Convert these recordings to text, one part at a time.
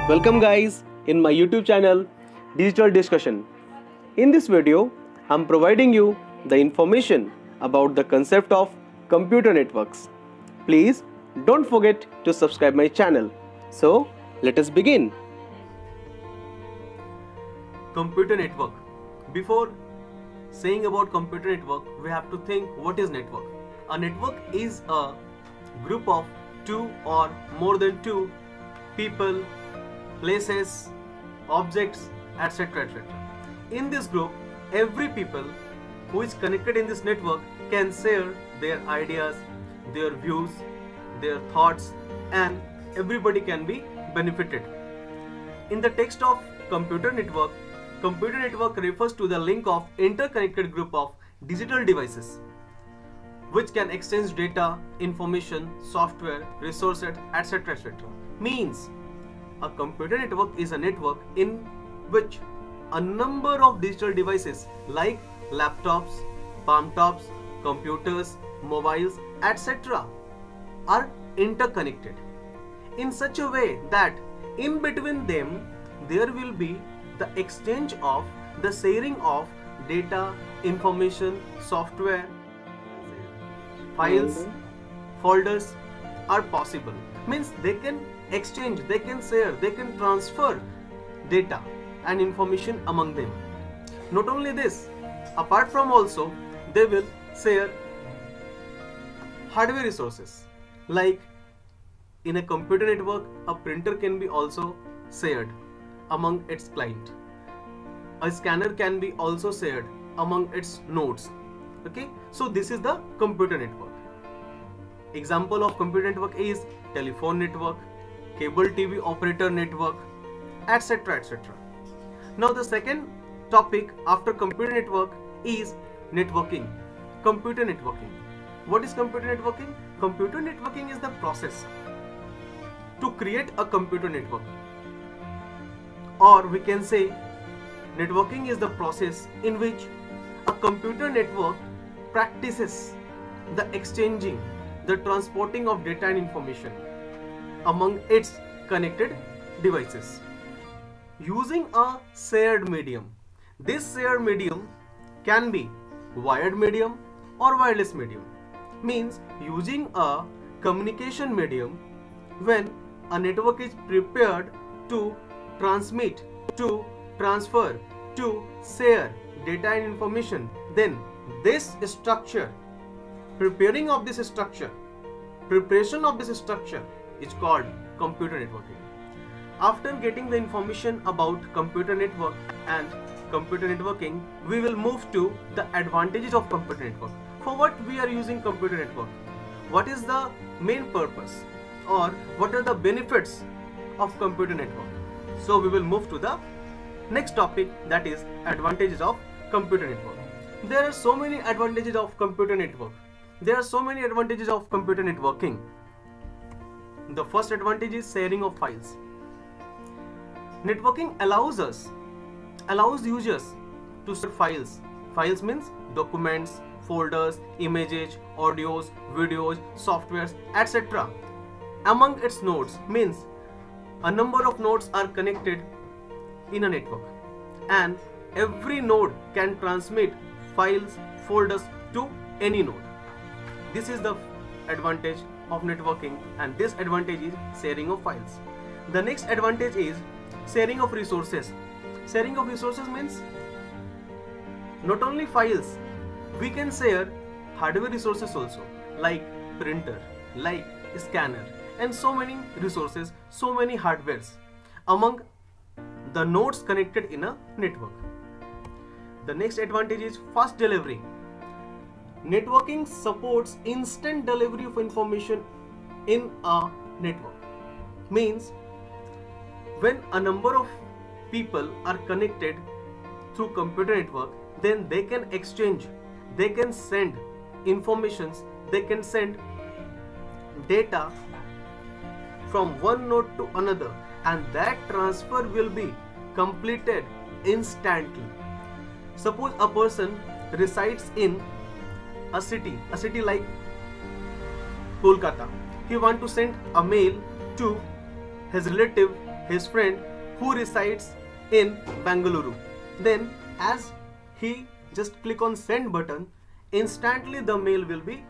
Welcome guys in my YouTube channel Digital Discussion. In this video, I'm providing you the information about the concept of computer networks. Please don't forget to subscribe my channel. So let us begin. Computer network. Before saying about computer network, we have to think what is network. A network is a group of two or more than two people, places, objects, etc. etc. In this group, every people who is connected in this network can share their ideas, their views, their thoughts, and everybody can be benefited. In the text of computer network refers to the link of interconnected group of digital devices which can exchange data, information, software, resources, etc. etc. Means a computer network is a network in which a number of digital devices like laptops, palm tops, computers, mobiles, etc. are interconnected in such a way that in between them there will be the exchange of the sharing of data, information, software, files, folders are possible. Means they can exchange, they can share, they can transfer data and information among them. Not only this, apart from also they will share hardware resources. Like in a computer network, a printer can be also shared among its client. A scanner can be also shared among its nodes. Okay, so this is the computer network. Example of computer network is telephone network, cable TV operator network, etc. etc. Now the second topic after computer network is networking. Computer networking. What is computer networking? Computer networking is the process to create a computer network, or we can say networking is the process in which a computer network practices the exchanging, the transporting of data and information among its connected devices using a shared medium. This shared medium can be wired medium or wireless medium. Means using a communication medium when a network is prepared to transmit, to transfer, to share data and information, then this structure, preparation of this structure is called computer networking. After getting the information about computer network and computer networking, we will move to the advantages of computer network. For what we are using computer network? What is the main purpose, or what are the benefits of computer network? So we will move to the next topic, that is advantages of computer network. There are so many advantages of computer network. There are so many advantages of computer networking. The first advantage is sharing of files. Networking allows users to share files. Files means documents, folders, images, audios, videos, softwares, etc. among its nodes. Means a number of nodes are connected in a network, and every node can transmit files, folders to any node. This is the advantage of networking, and this advantage is sharing of files. The next advantage is sharing of resources. Sharing of resources means not only files, we can share hardware resources also, like printer, like scanner, and so many resources, so many hardwares among the nodes connected in a network. The next advantage is fast delivery. Networking supports instant delivery of information in a network. Means when a number of people are connected through computer network, then they can exchange, they can send informations, they can send data from one node to another, and that transfer will be completed instantly. Suppose a person resides in a city like Kolkata. He want to send a mail to his relative, his friend who resides in Bengaluru. Then as he just click on send button, instantly the mail will be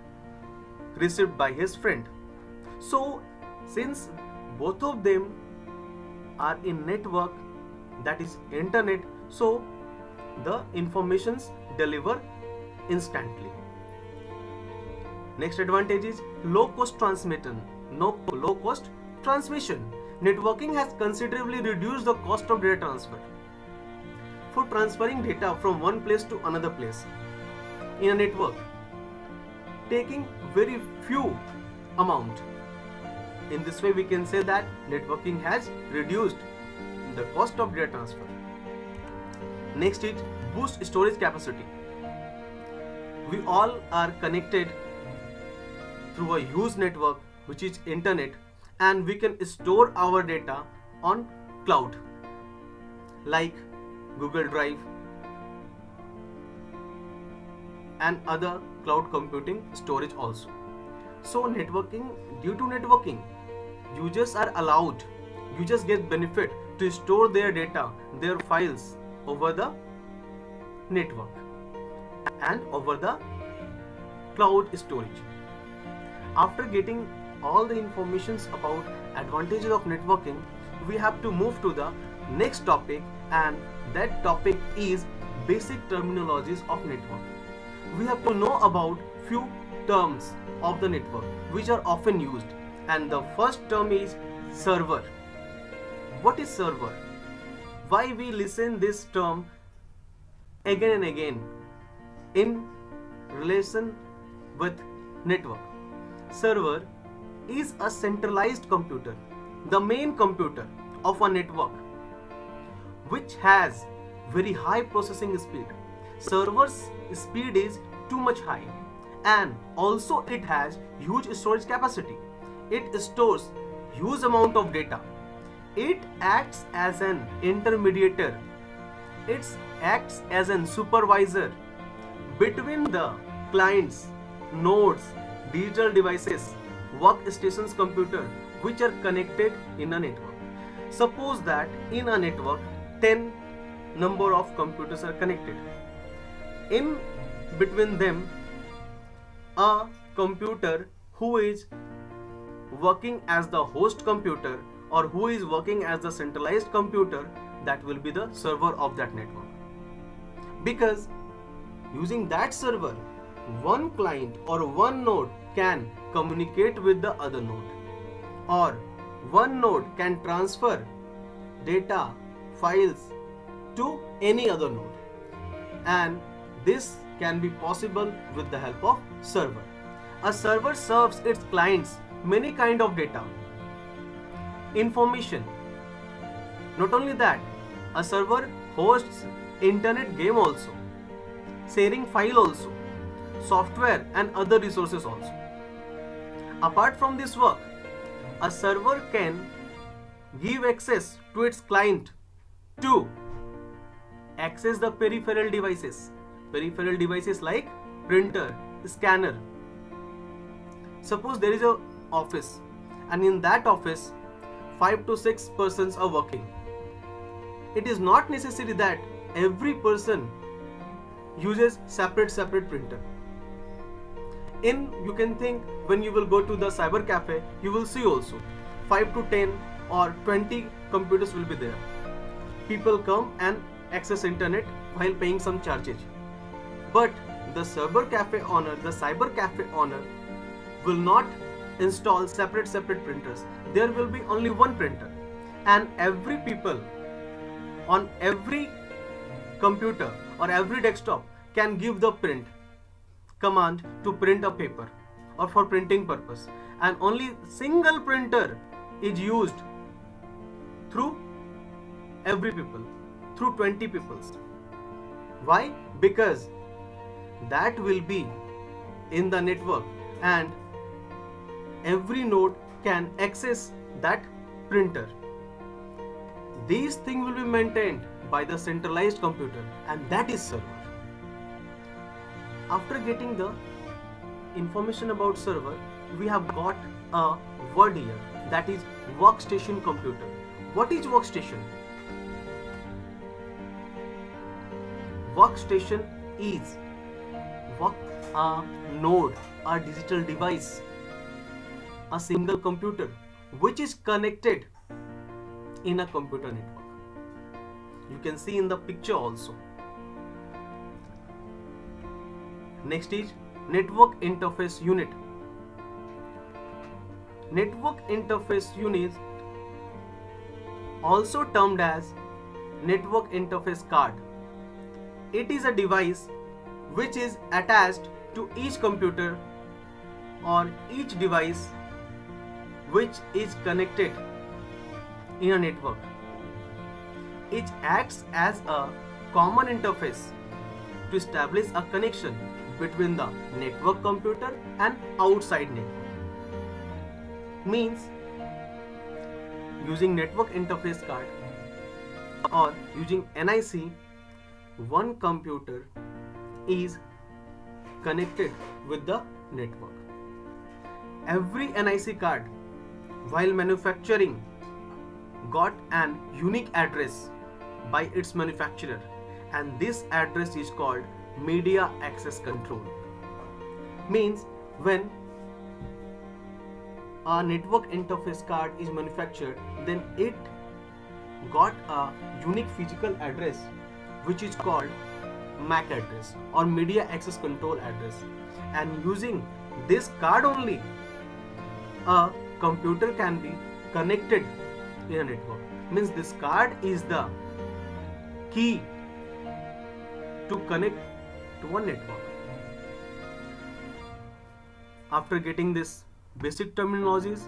received by his friend. So since both of them are in network, that is internet, so the informations deliver instantly. Next advantage is low cost transmission. Low cost transmission. Networking has considerably reduced the cost of data transfer. For transferring data from one place to another place in a network, taking very few amount. In this way we can say that networking has reduced the cost of data transfer. Next is boost storage capacity. We all are connected through a huge network which is internet, and we can store our data on cloud like Google Drive and other cloud computing storage also. So due to networking, users are allowed, users get benefit to store their data, their files over the network and over the cloud storage. After getting all the informations about advantages of networking, we have to move to the next topic, and that topic is basic terminologies of network. We have to know about few terms of the network which are often used, and the first term is server. What is server? Why we listen this term again and again in relation with network? Server is a centralized computer, the main computer of a network, which has very high processing speed. Server's speed is too much high, and also it has huge storage capacity. It stores huge amount of data. It acts as an intermediator. It acts as a supervisor between the clients, nodes, digital devices, workstations, computer which are connected in a network. Suppose that in a network 10 number of computers are connected. In between them, a computer who is working as the host computer or who is working as the centralized computer, that will be the server of that network. Because using that server, one client or one node can communicate with the other node, or one node can transfer data, files to any other node, and this can be possible with the help of server. A server serves its clients many kind of data, information. Not only that, a server hosts internet game also, sharing file also, software and other resources also. Apart from this work, a server can give access to its client to access the peripheral devices. Peripheral devices like printer, scanner. Suppose there is an office, and in that office 5 to 6 persons are working. It is not necessary that every person uses separate printer. You can think when you will go to the cyber cafe, you will see also 5 to 10 or 20 computers will be there. People come and access internet while paying some charges. But the cyber cafe owner will not install separate printers. There will be only one printer, and every people on every computer or every desktop can give the print command to print a paper or for printing purpose, and only single printer is used through every people, through 20 peoples. Why? Because that will be in the network, and every node can access that printer. These things will be maintained by the centralized computer, and that is server. After getting the information about server, we have got a word here, that is Workstation computer. What is workstation? Workstation is a node, a digital device, a single computer which is connected in a computer network. You can see in the picture also. Next is network interface unit. Network interface unit, also termed as network interface card. It is a device which is attached to each computer or each device which is connected in a network. It acts as a common interface to establish a connection between the network computer and outside network. Means using network interface card or using NIC, one computer is connected with the network. Every NIC card while manufacturing got an unique address by its manufacturer, and this address is called media access control. Means when a network interface card is manufactured, then it got a unique physical address which is called MAC address or media access control address, and using this card only a computer can be connected in a network. Means this card is the key to connect to a network. After getting this basic terminologies,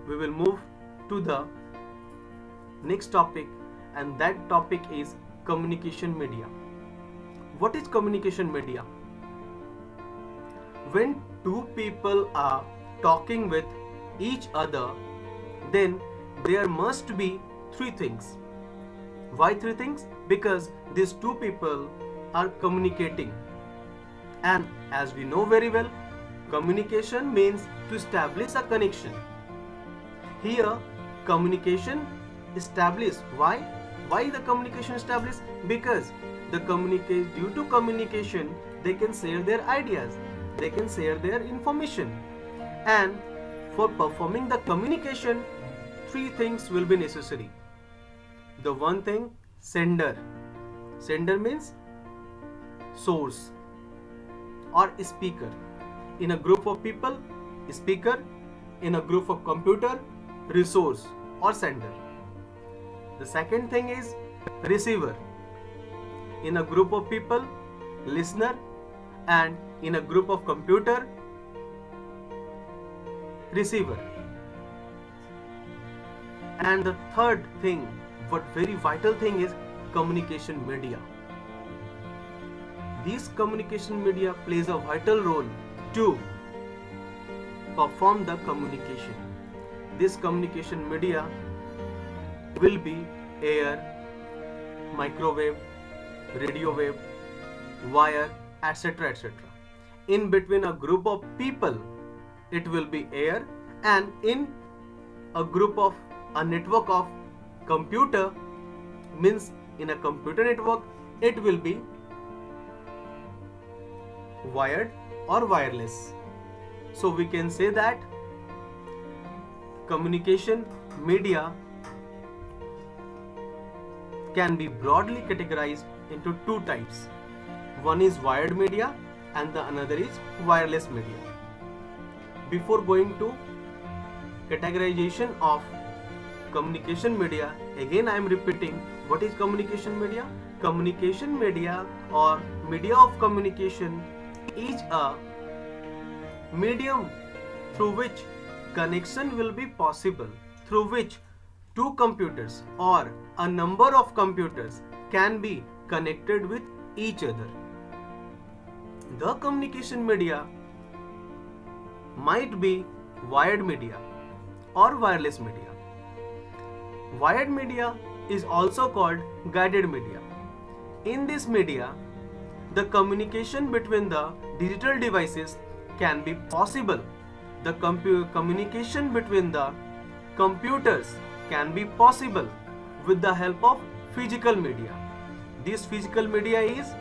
we will move to the next topic, and that topic is communication media. What is communication media? When two people are talking with each other, then there must be three things. Why three things? Because these two people are communicating, and as we know very well, communication means to establish a connection. Here communication established. Why the communication established? Because due to communication they can share their ideas, they can share their information, and for performing the communication, three things will be necessary. The one thing, sender. Sender means source or speaker. In a group of people, speaker. In a group of computer, resource or sender. The second thing is receiver. In a group of people, listener, and in a group of computer, receiver. And the third thing, but very vital thing, is communication media. This communication media plays a vital role to perform the communication. This communication media will be air, microwave, radio wave, wire, etc., etc. In between a group of people, it will be air, and in a network of computer, means in a computer network, it will be wired or wireless. So we can say that communication media can be broadly categorized into two types. One is wired media and the another is wireless media. Before going to categorization of communication media, again I am repeating, what is communication media? Communication media or media of communication is a medium through which connection will be possible, through which two computers or a number of computers can be connected with each other. The communication media might be wired media or wireless media. Wired media is also called guided media. In this media, the communication between the digital devices can be possible. The communication between the computers can be possible with the help of physical media. This physical media is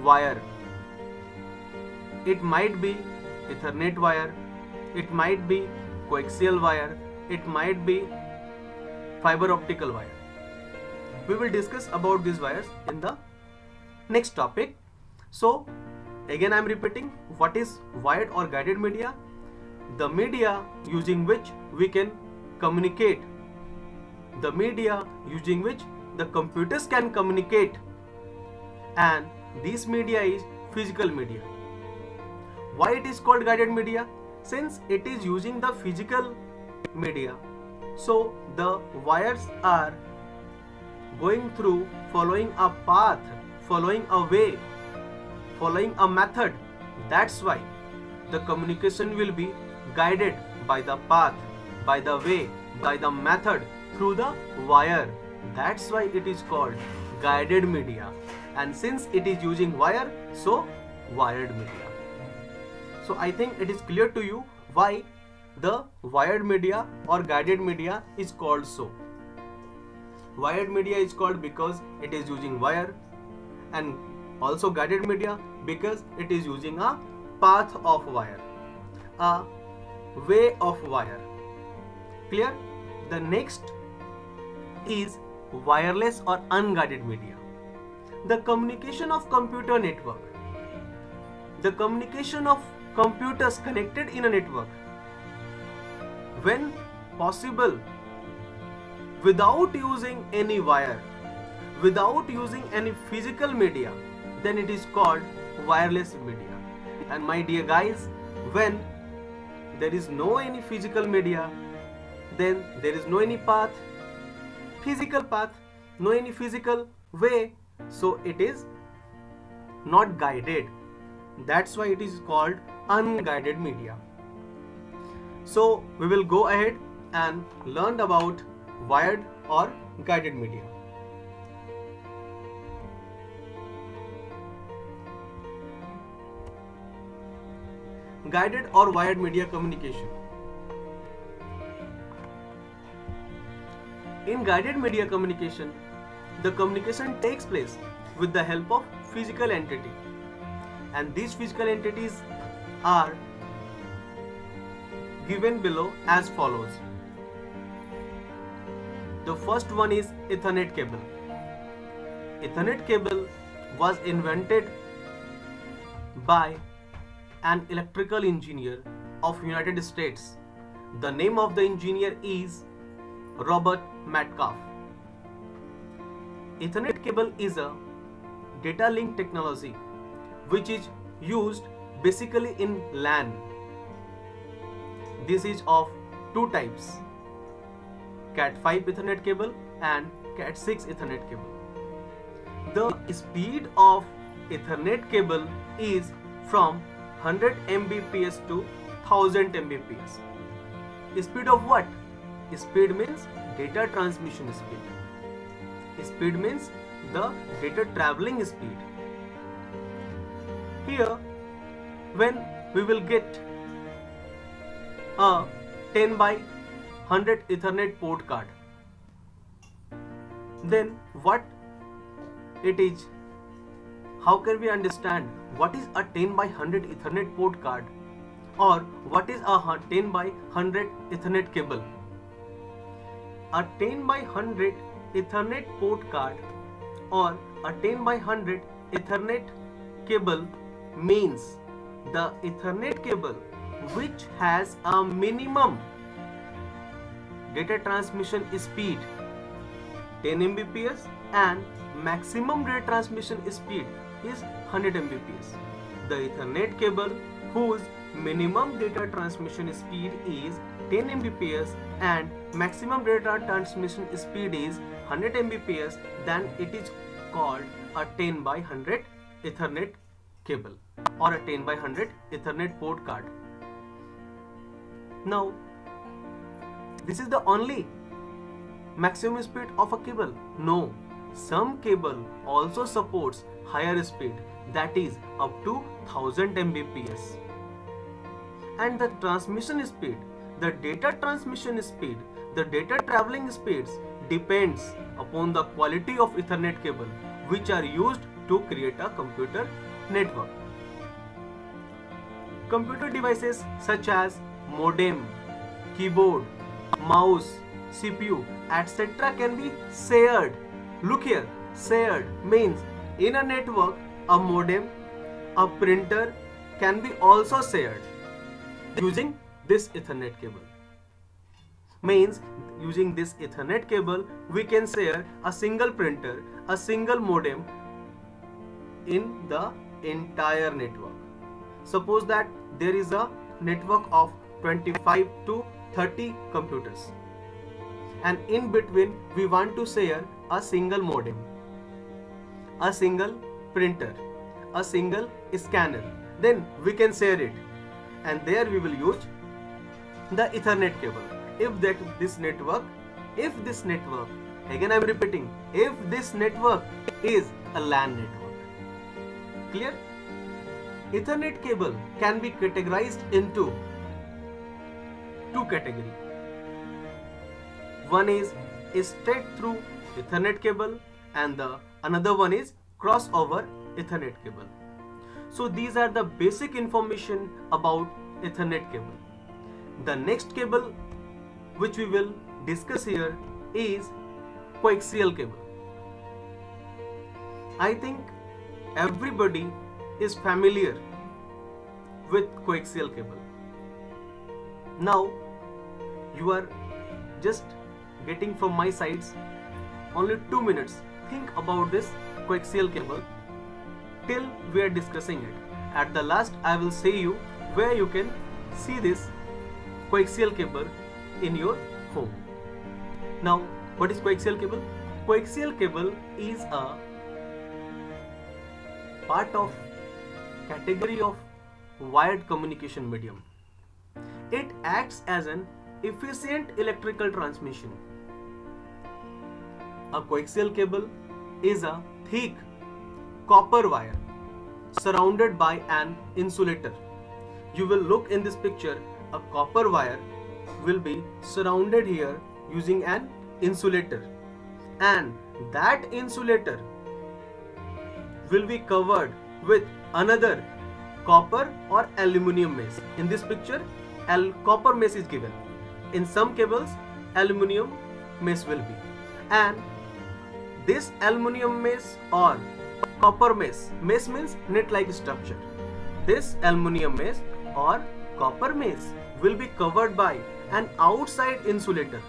wire. It might be Ethernet wire, it might be coaxial wire, it might be fiber optical wire. We will discuss about these wires in the next topic. So again I am repeating, what is wired or guided media? The media using which we can communicate, the media using which the computers can communicate, and this media is physical media. Why it is called guided media? Since it is using the physical media, so the wires are going through, following a path, following a way, following a method. That's why the communication will be guided by the path, by the way, by the method, through the wire. That's why it is called guided media. And since it is using wire, so wired media. So I think it is clear to you why the wired media or guided media is called so. Wired media is called because it is using wire, and also guided media because it is using a path of wire, a way of wire. Clear? The next is wireless or unguided media. The communication of computer network. The communication of computers connected in a network, when possible, without using any wire, without using any physical media, then it is called wireless media. And my dear guys, when there is no any physical media, then there is no any path, physical path, no any physical way, so it is not guided. That's why it is called unguided media. So we will go ahead and learn about wired or guided media. Guided or wired media communication. In guided media communication, the communication takes place with the help of physical entity, and these physical entities are given below as follows. The first one is Ethernet cable. Ethernet cable was invented by an electrical engineer of United States. The name of the engineer is Robert Metcalfe. Ethernet cable is a data link technology which is used basically in LAN. This is of two types, Cat5 Ethernet cable and Cat6 Ethernet cable. The speed of Ethernet cable is from 100 Mbps to 1000 Mbps. Speed of what? Speed means data transmission speed. Speed means the data traveling speed. Here, when we will get a 10 by 100 Ethernet port card, then what it is? How can we understand what is a 10 by 100 Ethernet port card, or what is a 10 by 100 Ethernet cable? A 10 by 100 Ethernet port card or a 10 by 100 Ethernet cable means the Ethernet cable which has a minimum data transmission speed 10 Mbps and maximum data transmission speed is 100 Mbps. The Ethernet cable whose minimum data transmission speed is 10 Mbps and maximum data transmission speed is 100 Mbps, then it is called a 10 by 100 Ethernet cable or a 10 by 100 Ethernet port card. Now, this is the only maximum speed of a cable? No, some cable also supports higher speed, that is up to 1000 Mbps. And the transmission speed, the data transmission speed, The data traveling speeds depends upon the quality of Ethernet cable which are used to create a computer network. Computer devices such as modem, keyboard, mouse, CPU, etc. can be shared. Look here, shared means in a network, a modem, a printer can be also shared using this Ethernet cable. Means using this Ethernet cable we can share a single printer, a single modem in the entire network. Suppose that there is a network of 25 to 30 computers, and in between we want to share a single modem, a single printer, a single scanner. Then we can share it, and there we will use the Ethernet cable. If this network, again I am repeating, if this network is a LAN network. Clear? Ethernet cable can be categorized into two categories. One is straight through Ethernet cable and the another one is crossover Ethernet cable. So these are the basic information about Ethernet cable. The next cable which we will discuss here is coaxial cable. I think everybody is familiar with coaxial cable. Now you are just getting from my sides only 2 minutes. Think about this coaxial cable till we are discussing it. At the last I will say you where you can see this coaxial cable in your home. Now what is coaxial cable? Coaxial cable is a part of category of wired communication medium. It acts as an efficient electrical transmission. A coaxial cable is a thick copper wire surrounded by an insulator. You will look in this picture, a copper wire will be surrounded here using an insulator, and that insulator will be covered with another copper or aluminum mesh. In this picture, copper mesh is given. In some cables, aluminum mesh will be, and this aluminum mesh or copper mesh means net-like structure. This aluminum mesh or copper mesh will be covered by an outside insulator,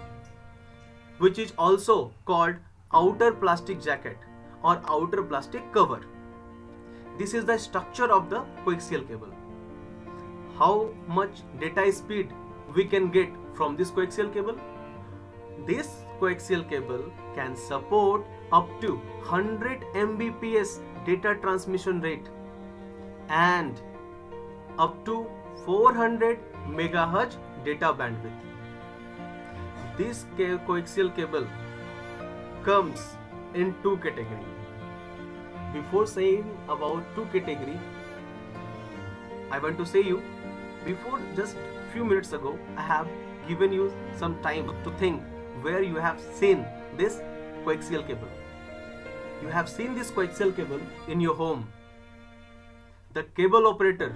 which is also called outer plastic jacket or outer plastic cover. This is the structure of the coaxial cable. How much data speed we can get from this coaxial cable? This coaxial cable can support up to 100 Mbps data transmission rate and up to 400 MHz data bandwidth. This coaxial cable comes in two categories. Before saying about two categories, I want to say you, before just few minutes ago, I have given you some time to think where you have seen this coaxial cable. You have seen this coaxial cable in your home. The cable operator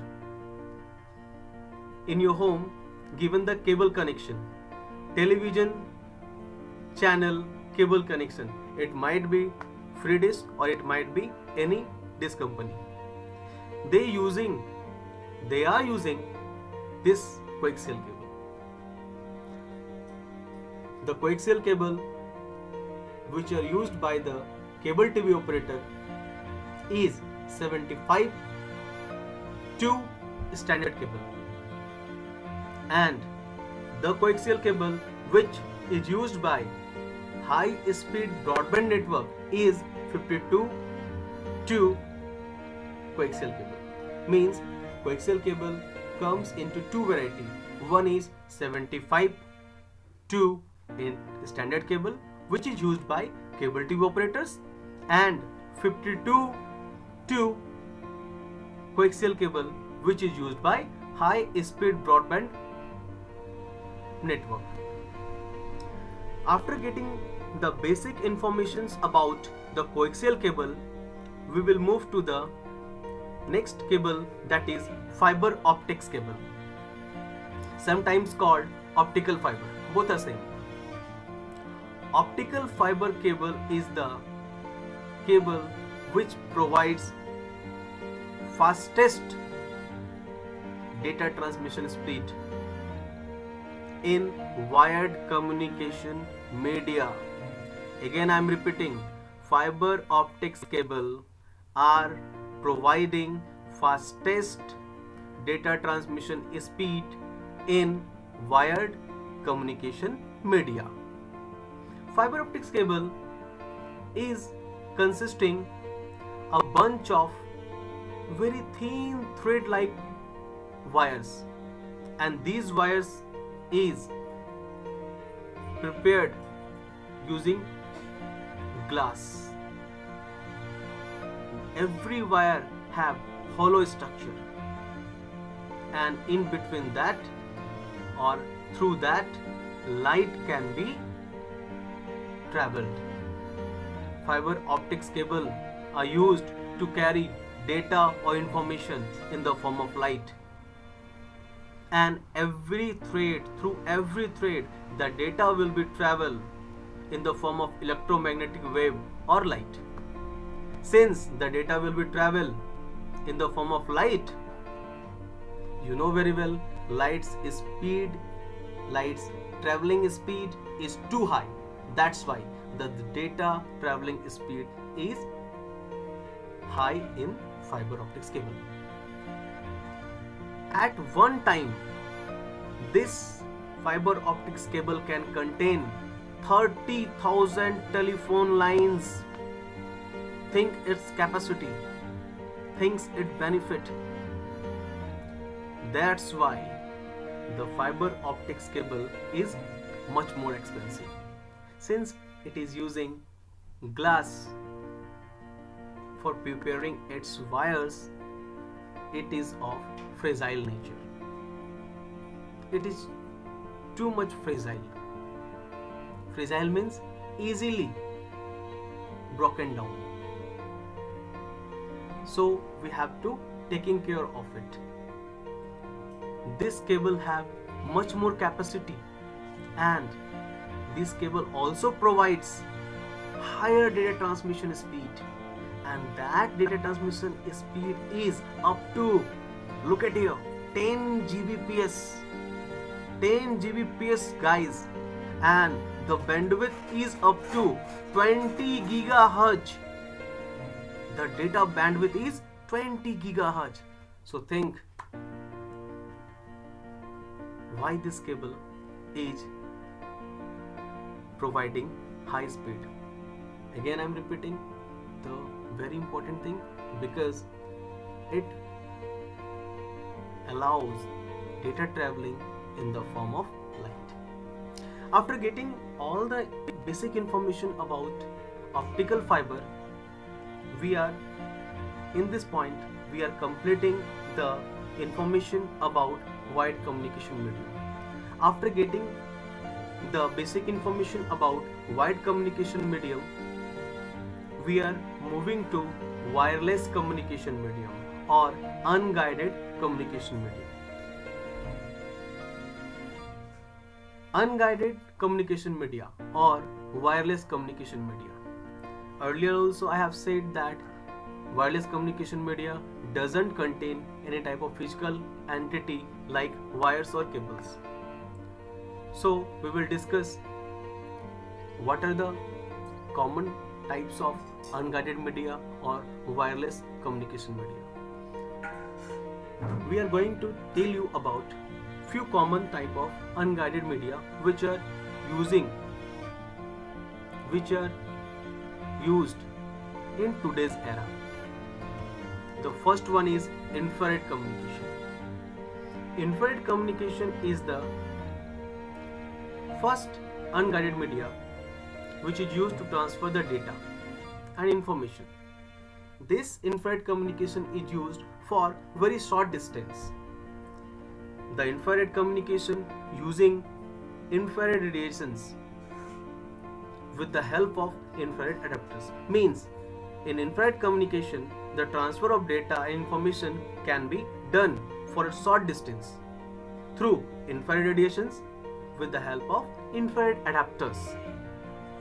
in your home given the cable connection, television channel cable connection. It might be Free Dish or it might be any dish company. They are using this coaxial cable. The coaxial cable which are used by the cable TV operator is 75 to standard cable, and the coaxial cable which is used by high speed broadband network is 52 to coaxial cable. Means coaxial cable comes into two varieties. One is 75 to in standard cable which is used by cable TV operators, and 52 to coaxial cable which is used by high speed broadband network. After getting the basic informations about the coaxial cable, we will move to the next cable, that is fiber optics cable, sometimes called optical fiber. Both are same. Optical fiber cable is the cable which provides fastest data transmission speed in wired communication media. Again, I am repeating, fiber optics cable are providing fastest data transmission speed in wired communication media. Fiber optics cable is consisting a bunch of very thin thread-like wires, and these wires is prepared using glass. Every wire have hollow structure, and in between that or through that light can be traveled. Fiber optics cable are used to carry data or information in the form of light, and through every thread the data will be travel in the form of electromagnetic wave or light. Since the data will be travel in the form of light, you know very well, light's traveling speed is too high. That's why the data traveling speed is high in fiber optics cable. At one time, this fiber optics cable can contain 30,000 telephone lines. Think its capacity, think its benefit. That's why the fiber optics cable is much more expensive. Since it is using glass for preparing its wires, it is of fragile nature. It is too much fragile. Fragile means easily broken down. So we have to taking care of it. This cable have much more capacity, and this cable also provides higher data transmission speed, and that data transmission speed is up to, look at here, 10 Gbps. 10 Gbps guys, and the bandwidth is up to 20 GHz. The data bandwidth is 20 GHz. So think why this cable is providing high speed. Again, I am repeating the very important thing, because it allows data traveling in the form of light. After getting all the basic information about optical fiber, in this point we are completing the information about wired communication medium. After getting the basic information about wired communication medium, we are moving to wireless communication medium or unguided communication medium. Unguided communication media or wireless communication media. Earlier also I have said that wireless communication media doesn't contain any type of physical entity like wires or cables. So we will discuss what are the common types of unguided media or wireless communication media. We are going to tell you about few common type of unguided media which are used in today's era. The first one is infrared communication. Infrared communication is the first unguided media which is used to transfer the data and information. This infrared communication is used for very short distance. The infrared communication using infrared radiations with the help of infrared adapters. Means in infrared communication, the transfer of data and information can be done for a short distance through infrared radiations with the help of infrared adapters.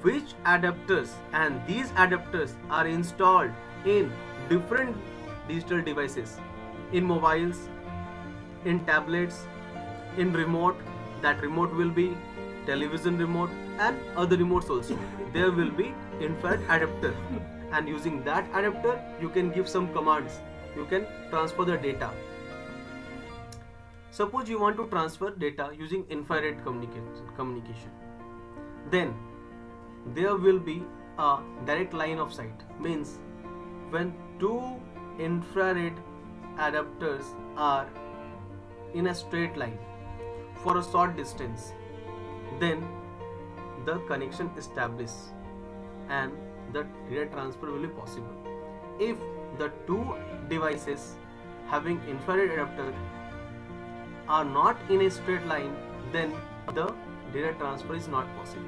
Which adapters, and these adapters are installed in different digital devices, in mobiles, in tablets, in remote. That remote will be television remote and other remotes also. There will be infrared adapter, and using that adapter you can give some commands, you can transfer the data. Suppose you want to transfer data using infrared communication, then there will be a direct line of sight. Means when two infrared adapters are in a straight line for a short distance, then the connection established and the data transfer will be possible. If the two devices having infrared adapter are not in a straight line, then the data transfer is not possible.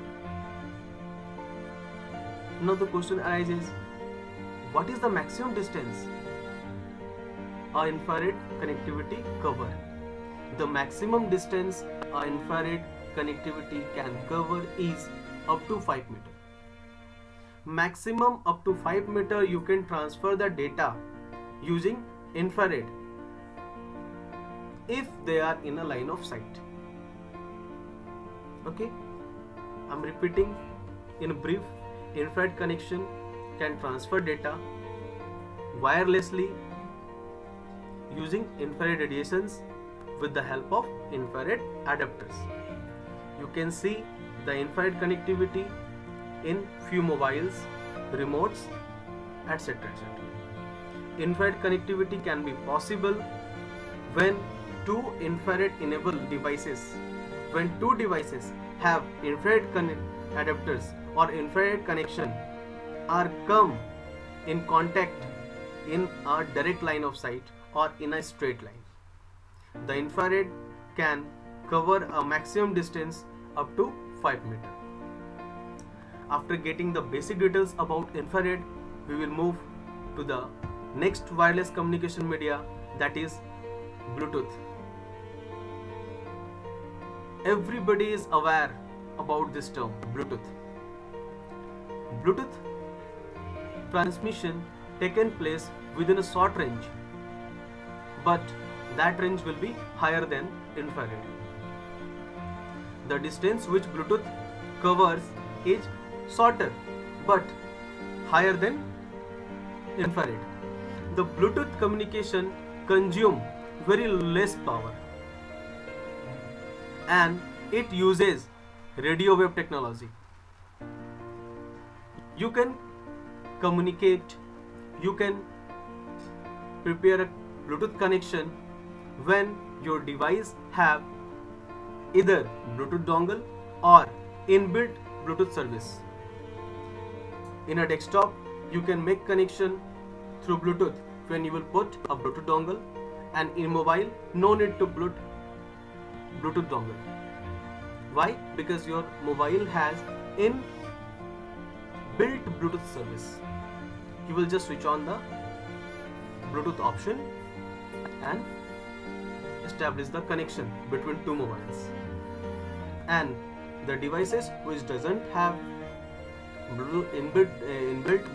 Now the question arises, what is the maximum distance a infrared connectivity cover? The maximum distance a infrared connectivity can cover is up to 5 meter. Maximum up to 5 meter you can transfer the data using infrared if they are in a line of sight. Okay, I'm repeating in brief. Infrared connection can transfer data wirelessly using infrared radiations with the help of infrared adapters. You can see the infrared connectivity in few mobiles, remotes, etc. Infrared connectivity can be possible when two infrared enabled devices, when two devices have infrared adapters or infrared connection are come in contact in a direct line of sight or in a straight line. The infrared can cover a maximum distance up to 5 meter. After getting the basic details about infrared, we will move to the next wireless communication media, that is Bluetooth. Everybody is aware about this term, Bluetooth. Bluetooth transmission taken place within a short range, but that range will be higher than infrared. The distance which Bluetooth covers is shorter but higher than infrared. The Bluetooth communication consumes very less power and it uses radio wave technology. You can communicate, you can prepare a Bluetooth connection when your device have either Bluetooth dongle or inbuilt Bluetooth service. In a desktop, you can make connection through Bluetooth when you will put a Bluetooth dongle, and in mobile, no need to put Bluetooth dongle. Why? Because your mobile has inbuilt Bluetooth service. You will just switch on the Bluetooth option and establish the connection between two mobiles. And the devices which doesn't have inbuilt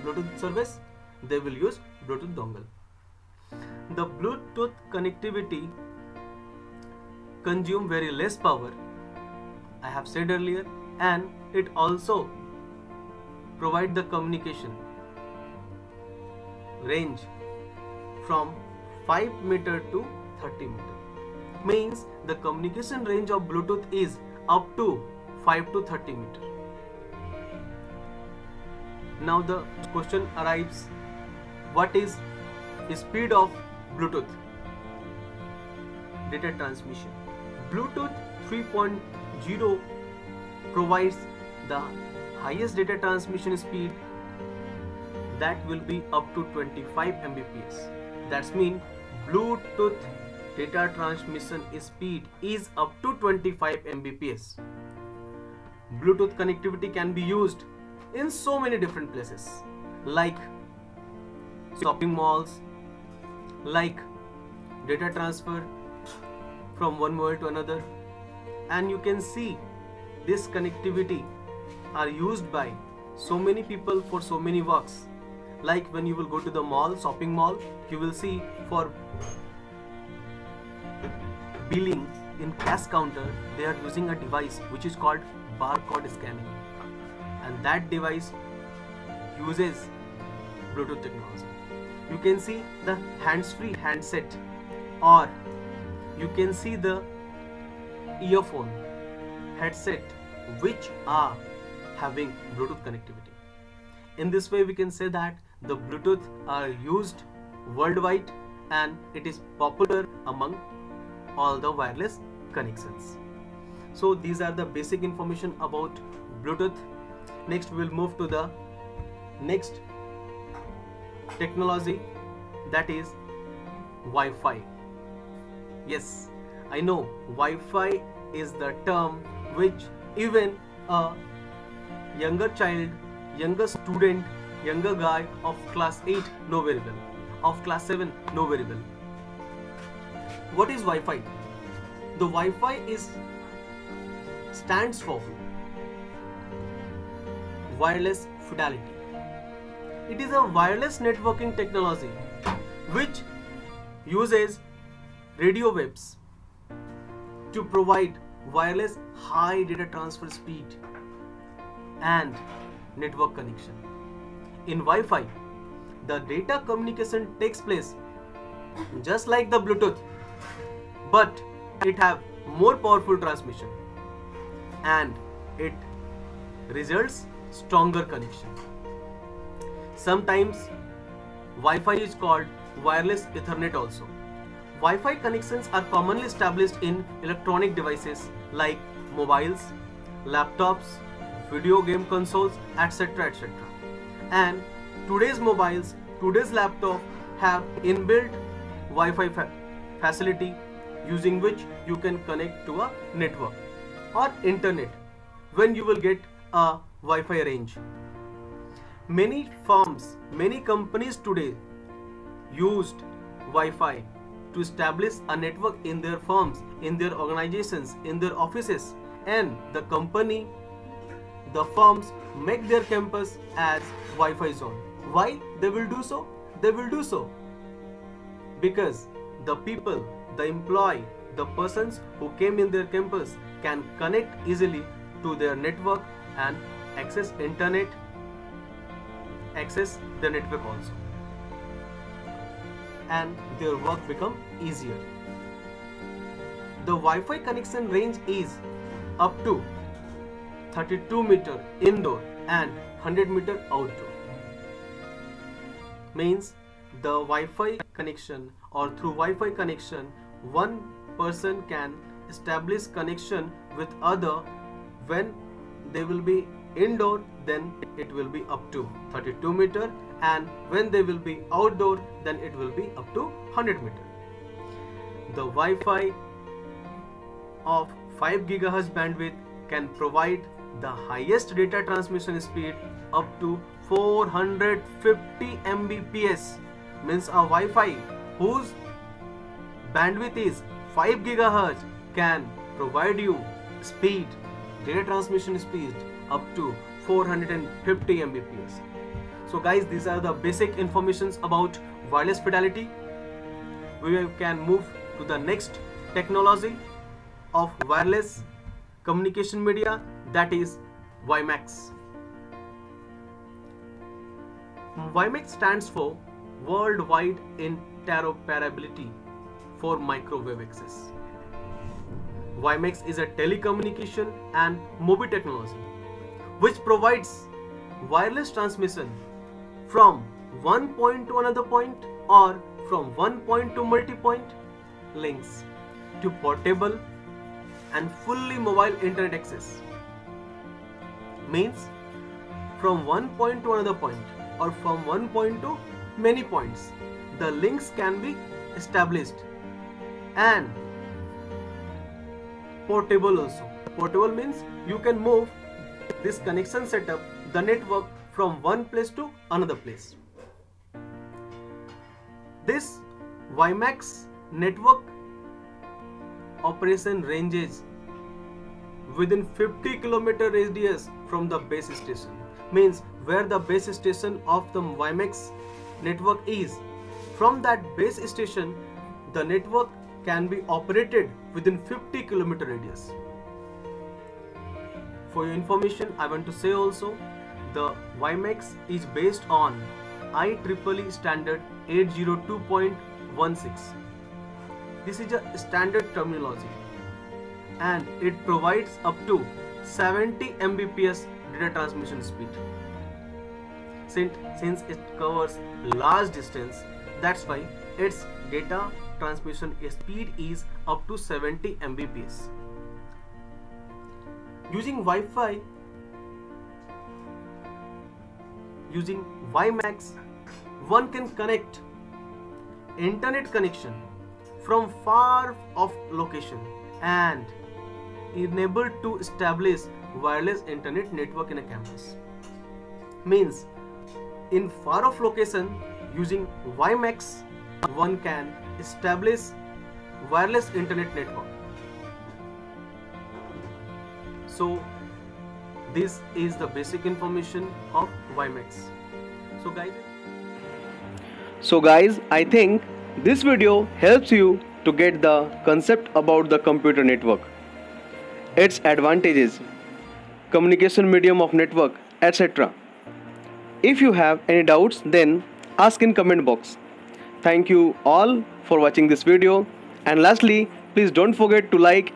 Bluetooth service, they will use Bluetooth dongle. The Bluetooth connectivity consume very less power, I have said earlier, and it also provide the communication range from 5 meter to 30 meter. Means the communication range of Bluetooth is up to 5 to 30 meter. Now the question arrives, what is the speed of Bluetooth data transmission? Bluetooth 3.0 provides the highest data transmission speed, that will be up to 25 Mbps. That means Bluetooth data transmission speed is up to 25 Mbps. Bluetooth connectivity can be used in so many different places, like shopping malls, like data transfer from one mobile to another. And you can see this connectivity are used by so many people for so many works. Like when you will go to the mall, shopping mall, you will see for billing in cash counter they are using a device which is called barcode scanning, and that device uses Bluetooth technology. You can see the hands-free handset, or you can see the earphone headset which are having Bluetooth connectivity. In this way we can say that the Bluetooth are used worldwide and it is popular among all the wireless connections. So these are the basic information about Bluetooth. Next we will move to the next technology, that is Wi-Fi. Yes, I know Wi-Fi is the term which even a younger child, younger student, younger guy of class 8 know very well, of class 7 know very well. What is Wi-Fi? The Wi-Fi stands for wireless fidelity. It is a wireless networking technology which uses radio waves to provide wireless high data transfer speed and network connection. In Wi-Fi, the data communication takes place just like the Bluetooth, but it have more powerful transmission and it results stronger connection. Sometimes Wi-Fi is called wireless Ethernet also. Wi-Fi connections are commonly established in electronic devices like mobiles, laptops, video game consoles, etc. etc. And today's mobiles, today's laptop have inbuilt Wi-Fi facility using which you can connect to a network or internet when you will get a Wi-Fi range. Many firms, many companies today used Wi-Fi to establish a network in their firms, in their organizations, in their offices, and the company, the firms make their campus as Wi-Fi zone. Why they will do so? They will do so because the people, the employee, the persons who came in their campus can connect easily to their network and access internet, access the network also, and their work become easier. The Wi-Fi connection range is up to 32 meter indoor and 100 meter outdoor. Means the Wi-Fi connection, or through Wi-Fi connection, one person can establish connection with other. When they will be indoor, then it will be up to 32 meter, and when they will be outdoor, then it will be up to 100 meter. The Wi-Fi of 5 GHz bandwidth can provide the highest data transmission speed up to 450 Mbps. Means a Wi-Fi whose bandwidth is 5 GHz can provide you speed, data transmission speed up to 450 Mbps. So guys, these are the basic informations about wireless fidelity. We can move to the next technology of wireless communication media, that is WiMAX. WiMAX stands for Worldwide Interoperability for Microwave Access. WiMAX is a telecommunication and mobile technology which provides wireless transmission from one point to another point, or from one point to multi-point links, to portable and fully mobile internet access. Means from one point to another point, or from one point to many points, the links can be established. And portable also. Portable means you can move this connection setup the network from one place to another place. This WiMAX network operation ranges within 50 km radius from the base station, means where the base station of the WiMAX network is. From that base station, the network can be operated within 50 km radius. For your information, I want to say also, the WiMAX is based on IEEE standard 802.16. This is a standard terminology and it provides up to 70 Mbps data transmission speed. Since it covers large distance, that's why its data transmission speed is up to 70 Mbps. Using Wi-Fi, using WiMAX, one can connect internet connection from far off location and enabled to establish wireless internet network in a campus. Means in far off location, using WiMAX, one can establish wireless internet network. So this is the basic information of WiMAX. So guys, I think this video helps you to get the concept about the computer network, its advantages, communication medium of network, etc. If you have any doubts, then ask in comment box. Thank you all for watching this video, and lastly, please don't forget to like